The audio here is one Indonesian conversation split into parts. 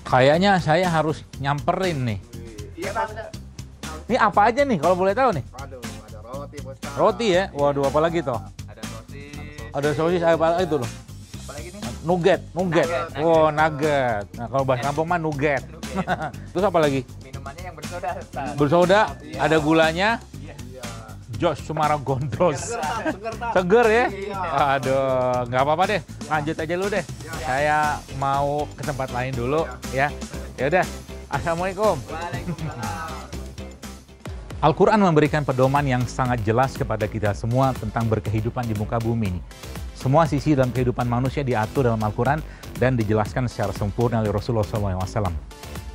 Kayaknya saya harus nyamperin nih. Iya, Pak. Ini apa aja nih kalau boleh tahu nih? Aduh, ada roti, Bos. Roti ya? Waduh, apa lagi toh? Ada roti. Ada sosis, apa itu loh? Apalagi nih? Nugget. Nugget. Oh, nugget. Nah, kalau bahasa kampung mah nugget. Terus apa lagi? Minumannya yang bersoda, Ustaz. Bersoda, ada gulanya. Iya. Jos Sumara Gondros. Seger, Seger ya? Iya. Aduh, nggak apa-apa deh. Lanjut aja lu deh. Saya mau ke tempat lain dulu ya. Ya udah. Assalamualaikum. Waalaikumsalam. Al-Quran memberikan pedoman yang sangat jelas kepada kita semua tentang berkehidupan di muka bumi. Semua sisi dalam kehidupan manusia diatur dalam Al-Quran dan dijelaskan secara sempurna oleh Rasulullah SAW.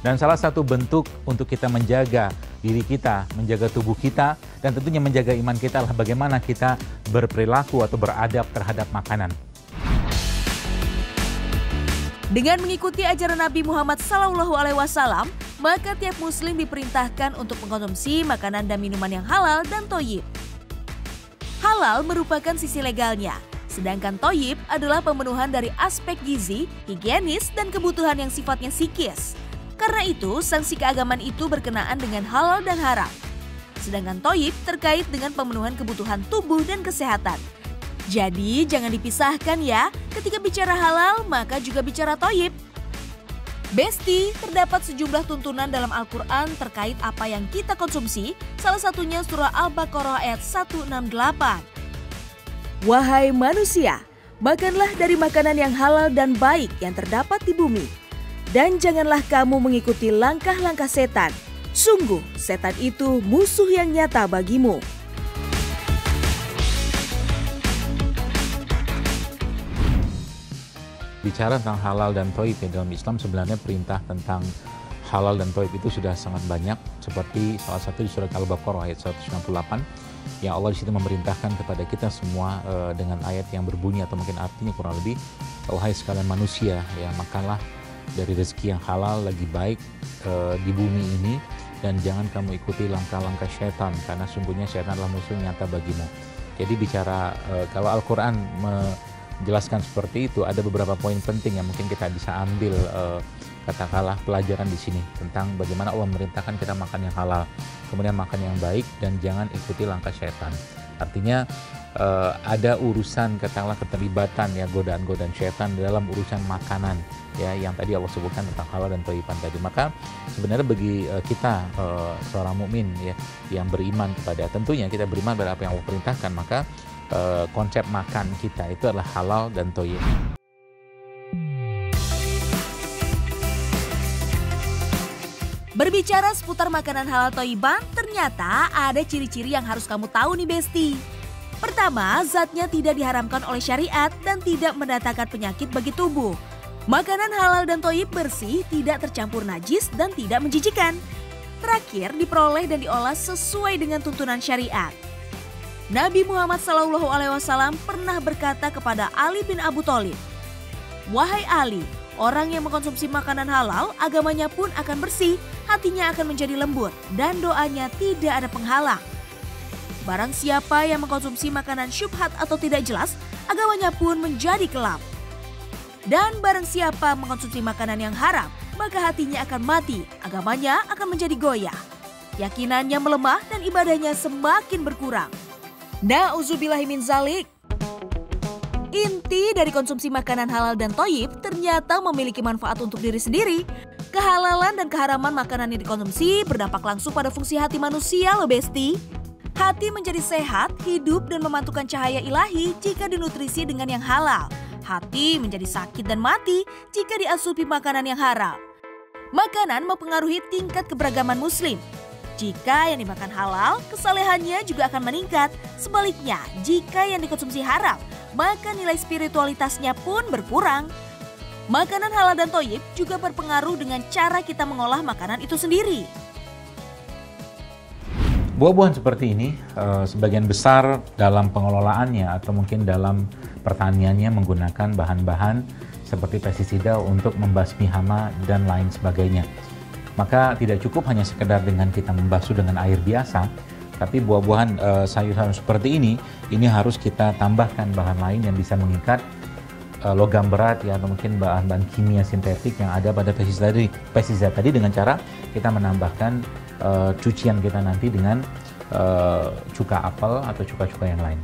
Dan salah satu bentuk untuk kita menjaga diri kita, menjaga tubuh kita, dan tentunya menjaga iman kita adalah bagaimana kita berperilaku atau beradab terhadap makanan. Dengan mengikuti ajaran Nabi Muhammad SAW, maka tiap muslim diperintahkan untuk mengkonsumsi makanan dan minuman yang halal dan thayyib. Halal merupakan sisi legalnya, sedangkan thayyib adalah pemenuhan dari aspek gizi, higienis, dan kebutuhan yang sifatnya psikis. Karena itu, sanksi keagamaan itu berkenaan dengan halal dan haram. Sedangkan thayyib terkait dengan pemenuhan kebutuhan tubuh dan kesehatan. Jadi, jangan dipisahkan ya, ketika bicara halal, maka juga bicara thayyib. Besti, terdapat sejumlah tuntunan dalam Al-Quran terkait apa yang kita konsumsi, salah satunya surah Al-Baqarah ayat 168. Wahai manusia, makanlah dari makanan yang halal dan baik yang terdapat di bumi. Dan janganlah kamu mengikuti langkah-langkah setan. Sungguh, setan itu musuh yang nyata bagimu. Bicara tentang halal dan thayyib dalam Islam, sebenarnya perintah tentang halal dan thayyib itu sudah sangat banyak, seperti salah satu di surat Al-Baqarah ayat 198 yang Allah di situ memerintahkan kepada kita semua dengan ayat yang berbunyi atau mungkin artinya kurang lebih, wahai sekalian manusia, ya makanlah dari rezeki yang halal lagi baik di bumi ini, dan jangan kamu ikuti langkah-langkah syaitan karena sungguhnya syaitan adalah musuh nyata bagimu. Jadi bicara kalau Al-Quran menjelaskan seperti itu, ada beberapa poin penting yang mungkin kita bisa ambil katakanlah pelajaran di sini tentang bagaimana Allah memerintahkan kita makan yang halal, kemudian makan yang baik, dan jangan ikuti langkah syaitan. Artinya ada urusan katakanlah keterlibatan ya godaan-godaan syaitan dalam urusan makanan ya yang tadi Allah sebutkan tentang halal dan thayyiban tadi. Maka sebenarnya bagi kita seorang mukmin ya yang beriman kepada, tentunya kita beriman pada apa yang Allah perintahkan, maka konsep makan kita itu adalah halal dan thayyib. Berbicara seputar makanan halal thayyiban, ternyata ada ciri-ciri yang harus kamu tahu nih Besti. Pertama, zatnya tidak diharamkan oleh syariat dan tidak mendatangkan penyakit bagi tubuh. Makanan halal dan thayyib bersih, tidak tercampur najis dan tidak menjijikan. Terakhir, diperoleh dan diolah sesuai dengan tuntunan syariat. Nabi Muhammad SAW pernah berkata kepada Ali bin Abu Thalib, "Wahai Ali, orang yang mengkonsumsi makanan halal, agamanya pun akan bersih, hatinya akan menjadi lembut, dan doanya tidak ada penghalang. Barang siapa yang mengkonsumsi makanan syubhat atau tidak jelas, agamanya pun menjadi kelam. Dan barang siapa mengkonsumsi makanan yang haram, maka hatinya akan mati, agamanya akan menjadi goyah. Yakinannya melemah dan ibadahnya semakin berkurang." Na'udzubillahi min zalik. Inti dari konsumsi makanan halal dan thayyib ternyata memiliki manfaat untuk diri sendiri. Kehalalan dan keharaman makanan yang dikonsumsi berdampak langsung pada fungsi hati manusia loh Besti. Hati menjadi sehat, hidup dan memantulkan cahaya ilahi jika dinutrisi dengan yang halal. Hati menjadi sakit dan mati jika diasupi makanan yang haram. Makanan mempengaruhi tingkat keberagaman muslim. Jika yang dimakan halal, kesalehannya juga akan meningkat. Sebaliknya, jika yang dikonsumsi haram, maka nilai spiritualitasnya pun berkurang. Makanan halal dan thayyib juga berpengaruh dengan cara kita mengolah makanan itu sendiri. Buah-buahan seperti ini sebagian besar dalam pengelolaannya atau mungkin dalam pertaniannya menggunakan bahan-bahan seperti pestisida untuk membasmi hama dan lain sebagainya. Maka tidak cukup hanya sekedar dengan kita membasuh dengan air biasa, tapi buah-buahan sayur-sayuran seperti ini harus kita tambahkan bahan lain yang bisa mengikat logam berat ya, atau mungkin bahan-bahan kimia sintetik yang ada pada pestisida tadi dengan cara kita menambahkan cucian kita nanti dengan cuka apel atau cuka-cuka yang lain.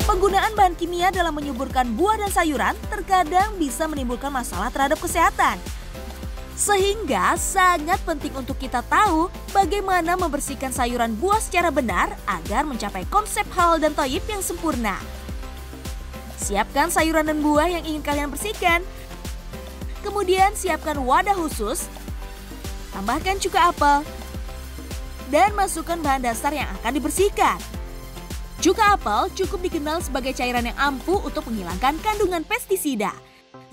Penggunaan bahan kimia dalam menyuburkan buah dan sayuran terkadang bisa menimbulkan masalah terhadap kesehatan. Sehingga sangat penting untuk kita tahu bagaimana membersihkan sayuran buah secara benar agar mencapai konsep halal dan thayyib yang sempurna. Siapkan sayuran dan buah yang ingin kalian bersihkan. Kemudian siapkan wadah khusus, tambahkan cuka apel, dan masukkan bahan dasar yang akan dibersihkan. Cuka apel cukup dikenal sebagai cairan yang ampuh untuk menghilangkan kandungan pestisida.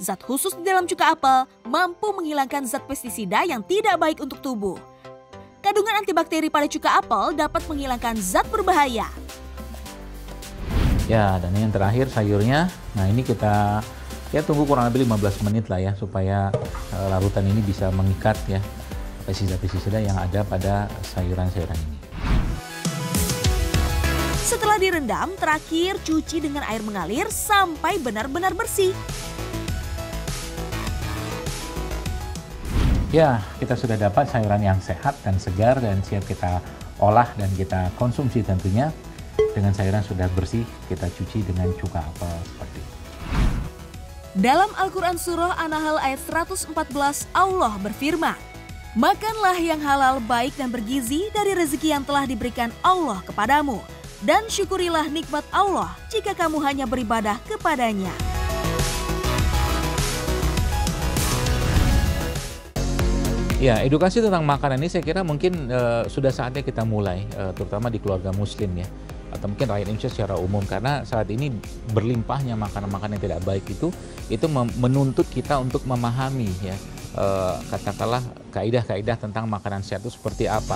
Zat khusus di dalam cuka apel mampu menghilangkan zat pestisida yang tidak baik untuk tubuh. Kandungan antibakteri pada cuka apel dapat menghilangkan zat berbahaya. Ya, dan yang terakhir sayurnya. Nah, ini kita tunggu kurang lebih 15 menit lah ya, supaya larutan ini bisa mengikat ya pestisida-pestisida yang ada pada sayuran-sayuran ini. Setelah direndam, terakhir cuci dengan air mengalir sampai benar-benar bersih. Ya, kita sudah dapat sayuran yang sehat dan segar dan siap kita olah dan kita konsumsi tentunya. Dengan sayuran sudah bersih, kita cuci dengan cuka apel seperti itu. Dalam Al-Quran Surah An-Nahl ayat 114, Allah berfirman, "Makanlah yang halal, baik dan bergizi dari rezeki yang telah diberikan Allah kepadamu. Dan syukurilah nikmat Allah jika kamu hanya beribadah kepadanya." Ya, edukasi tentang makanan ini saya kira mungkin sudah saatnya kita mulai, terutama di keluarga muslim ya, atau mungkin rakyat Indonesia secara umum, karena saat ini berlimpahnya makanan-makanan yang tidak baik itu menuntut kita untuk memahami ya, katakanlah kaidah-kaidah tentang makanan sehat itu seperti apa.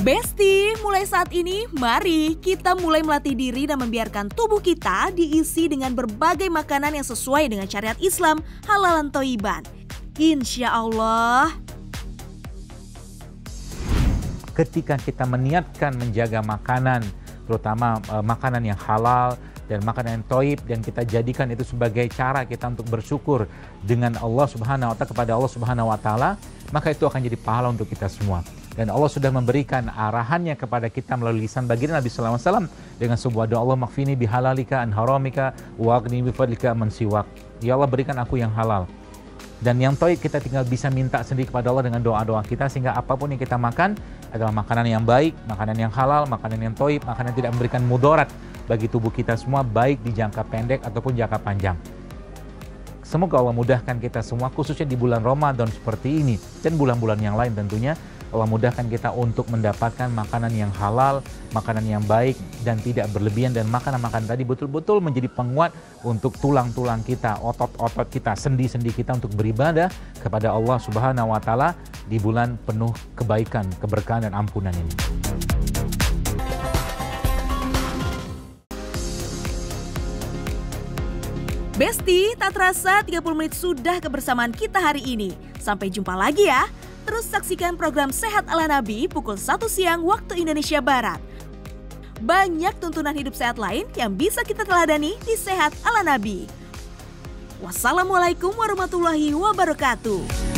Besti, mulai saat ini mari kita mulai melatih diri dan membiarkan tubuh kita diisi dengan berbagai makanan yang sesuai dengan syariat Islam, halal dan thayyiban. Insya Allah. Ketika kita meniatkan menjaga makanan, terutama makanan yang halal dan makanan yang thayyib, dan kita jadikan itu sebagai cara kita untuk bersyukur dengan Allah Subhanahu wa Ta'ala, kepada Allah Subhanahu wa Ta'ala, maka itu akan jadi pahala untuk kita semua. Dan Allah sudah memberikan arahannya kepada kita melalui lisan baginda Nabi sallallahu alaihi wasallam dengan sebuah doa, Allah makfini bihalalika an haramika wa agni bifadlika man siwak. Ya Allah, berikan aku yang halal. Dan yang thayyib kita tinggal bisa minta sendiri kepada Allah dengan doa-doa kita, sehingga apapun yang kita makan adalah makanan yang baik, makanan yang halal, makanan yang thayyib, makanan yang tidak memberikan mudarat bagi tubuh kita semua, baik di jangka pendek ataupun jangka panjang. Semoga Allah mudahkan kita semua, khususnya di bulan Ramadan seperti ini dan bulan-bulan yang lain tentunya. Allah mudahkan kita untuk mendapatkan makanan yang halal, makanan yang baik dan tidak berlebihan, dan makanan-makanan tadi betul-betul menjadi penguat untuk tulang-tulang kita, otot-otot kita, sendi-sendi kita untuk beribadah kepada Allah Subhanahu wa Ta'ala di bulan penuh kebaikan, keberkahan dan ampunan ini. Besti, tak terasa 30 menit sudah kebersamaan kita hari ini. Sampai jumpa lagi ya. Terus saksikan program Sehat ala Nabi pukul 1 siang waktu Indonesia Barat. Banyak tuntunan hidup sehat lain yang bisa kita teladani di Sehat ala Nabi. Wassalamualaikum warahmatullahi wabarakatuh.